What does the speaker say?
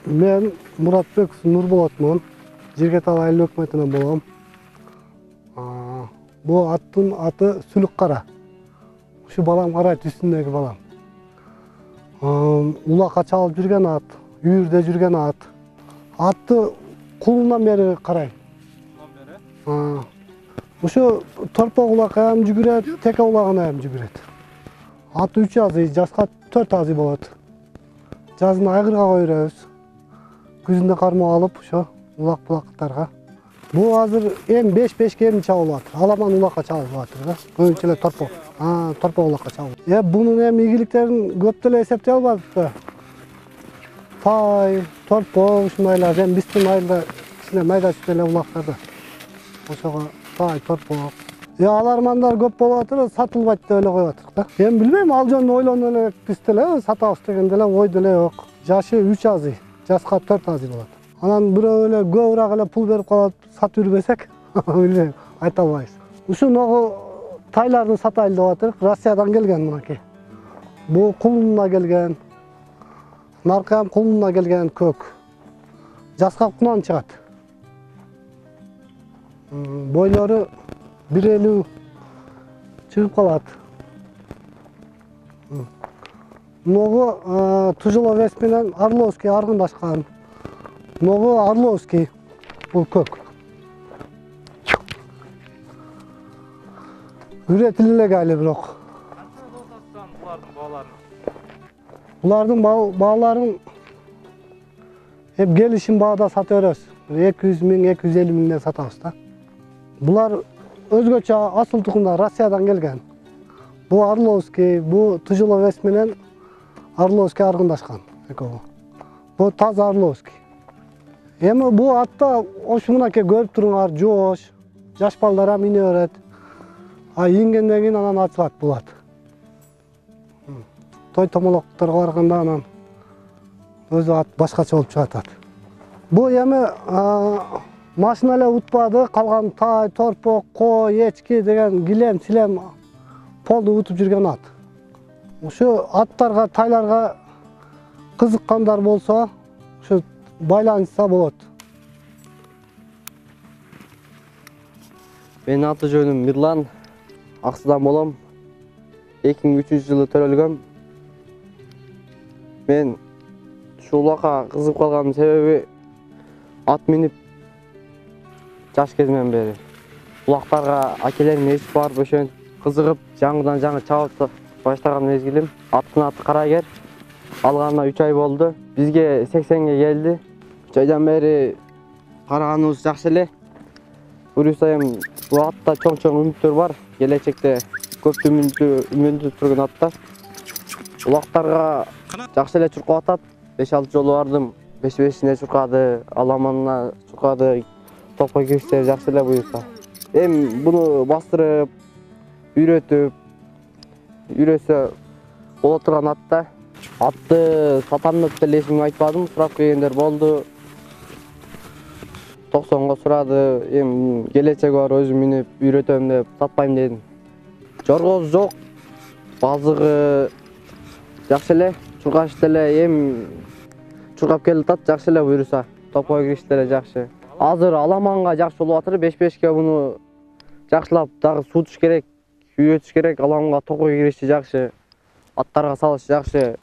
Мен Muratbek Nurbolotмун. Жиргетал айыл өкмөтүнөн болом. Bu аттын аты Сүлүк Кара. Ушу балам карайт, үстүндөгү балам. Улакка чалып жүрген ат, үйүрдө жүрген ат. Атты кулунан бери карайм. Ушу торпок улакка ham жүгүрөт, теке улагына ham жүгүрөт. Ат 3 азый, жазга 4 азый болот. Жазын айгырга койбойбуз. Күзүндө кармап алып, ошо улак-булактарга. Бул азыр эми 5-5 эми чабылып атыр. Аламан улакка чабылып атыр да. Көбүнчө эле торпок. Торпок улакка чабылып. Бунун эми ийгиликтерин көп деле эсептей албадык. Тай, торпок, ушундайлар эми биздин айылда кичине майда чүйдө эле улактарда. Ошого тай, торпок. Алармандар көп болуп атыр, сатылбайт деп эле коюп атырк да. Эми билбейм, ал жөнүндө ойлонуп эле биз деле сатабыз деген деле ой деле жок. Жашы 3 азый, жазга 4 азый болот. Анан бирөө эле көбүрөөк эле пул берип калып сатып жүрбөсөк, билбейм, айта албайбыз. Ушуногу тайларды сатайлы деп атырк, Россиядан келген мынакей. Бул кулунуна келген. Наркы ham кулунуна келген көк. Жазга кунан чыгат. Бойлору 1,50 чыгып калат. Могу Тужеловец менен Орловский аргындашкан. Могу Орловский бул көк. Үретиле эле бирок. Булардын бааларын келишим баада сатып беребиз. 200 миң, 250 миңден сатабыз да. Булар өзгөчө асыл тукумдар, Россиядан келген. Бу Орловский, бу Тужеловец менен Орловский аргындашкан экөө. Бу таза Орловский. Эми бу атта ошо мынакей көрүп туруңар, жоош, жаш балдар ham ине берет. Ийгенден кийин анан ачылат бул ат. Той томолокторго барганда анан өзү ат башкача болуп чыгат. Бу эми машина эле утпады, калган тай, торпок, кой, эчки деген килем-силем полду утуп жүргөн ат. Ушу аттарга, тайларга кызыккандар болсо, ушу байланышса болот. Менин аты жөнүм Мирлан, Аксыдан болом. 2003-жылы төрөлгөм. Мен ушу улакка кызыгып калганымдын себеби ат минип жаш кезимден бери улактарга акелерим ээрчип барып ошентип кызыгып жаңыдан жаңы чабып баштаган мезгилим. Аттын аты Карагер. Алганына 3 ай болду. Бизге 80ге келди. 3 айдан бери караганыбыз жакшы эле. Буюрса эми бул атта чоң үмүттөр бар. Келечекте көп үмүттүү турган атта. Улактарга жакшы эле чуркап атат. 5-6 жолу бардым. 5-5-ине чуркады, аламанына чуркады. Топко кириште жакшы эле буюрса. Эми буну бастырып, үйрөтүп, үйрөсө боло турган атта. Атты сатам деп деле эсимге айтпадым. Сурап келгендер болду. 90го сурады. Эми келечеги бар, өзүм минип үйрөтөм деп сатпайм дедим. Жоргосу жок. Базыгы жакшы эле, чуркаш деле эми чуркап келип атат, жакшы эле буюрса. Топко кириш деле жакшы. Азыр аламанга жакшы болуп атыр. 5-5ке буну жакшылап дагы суутуш керек, үйрөтүш керек. Аламанга токко кириши жакшы. Аттарга салыш жакшы.